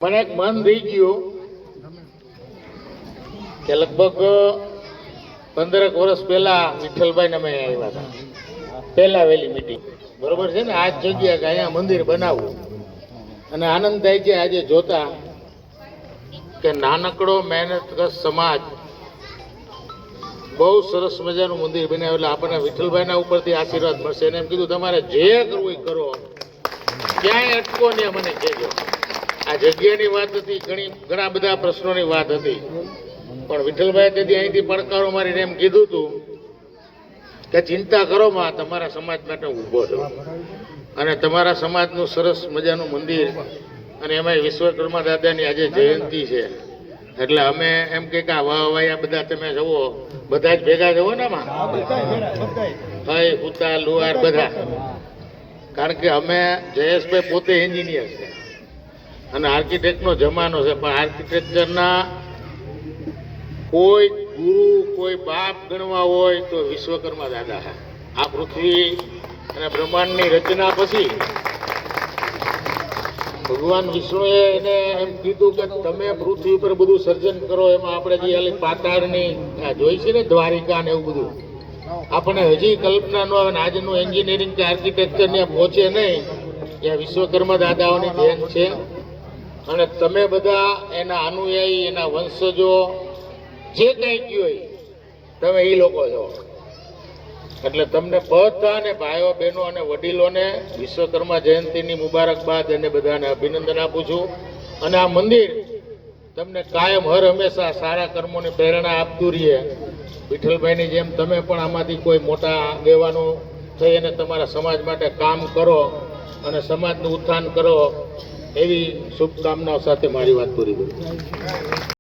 મને એક મન થઈ ગયું કે લગભગ 15 વર્ષ પહેલા વિઠ્ઠલભાઈ અમે આવ્યા હતા, પહેલા વહેલી મીટિંગ, બરોબર છે ને? આ જગ્યા કે અહીંયા મંદિર બનાવવું, અને આનંદ થાય છે આજે જોતા કે નાનકડો મહેનતકશ સમાજ બહુ સરસ મજાનું મંદિર બનાવ્યું. એટલે આપણને વિઠ્ઠલભાઈના ઉપરથી આશીર્વાદ મળશે. એને એમ કીધું તમારે જે કરવું એ કરો, ક્યાંય અટકો ને મને કહેજો. આ જગ્યાની વાત હતી, ઘણા બધા પ્રશ્નોની વાત હતી, પણ વિઠ્ઠલભાઈ તેથી અહીંથી પડકારો મારીને એમ કીધું હતું કે ચિંતા કરો માં, તમારા સમાજ માટે ઊભો છો, અને તમારા સમાજનું સરસ મજાનું મંદિર, અને એમાં વિશ્વકર્મા દાદાની આજે જયંતિ છે. એટલે અમે એમ કે આ વાહ બધા તમે જવો, બધા જ ભેગા જવો ને આમાં, ભાઈ ઉતા લુહાર બધા. કારણ કે અમે જયેશભાઈ પોતે એન્જિનિયર છે અને આર્કિટેક્ટનો જમાનો છે, પણ આર્કિટેક્ચરના કોઈ ગુરુ, કોઈ બાપ ગણવા હોય તો વિશ્વકર્મા દાદા છે. આ પૃથ્વી અને બ્રહ્માંડની રચના પછી ભગવાન વિષ્ણુએ એને એમ કીધું કે તમે પૃથ્વી ઉપર બધું સર્જન કરો. એમાં આપણે જે પાતાળની જોઈ છે ને, દ્વારિકા ને એવું બધું, આપણે હજી કલ્પના ન આવે. આજનું એન્જિનિયરિંગ કે આર્કિટેક્ચર ને પહોંચે નહીં, એ વિશ્વકર્મા દાદાઓની દેન છે. અને તમે બધા એના અનુયાયી, એના વંશજો, જે કંઈ કયો તમે એ લોકો છો. એટલે તમને બધાને ભાઈઓ બહેનો અને વડીલોને વિશ્વકર્મા જયંતિની મુબારકબાદ અને બધાને અભિનંદન આપું છું. અને આ મંદિર તમને કાયમ હર હંમેશા સારા કર્મોની પ્રેરણા આપતું રહીએ. વિઠ્ઠલભાઈની જેમ તમે પણ આમાંથી કોઈ મોટા આગેવાનો થઈ અને તમારા સમાજ માટે કામ કરો અને સમાજનું ઉત્થાન કરો, એવી શુભકામનાઓ સાથે મારી વાત પૂરી કરું.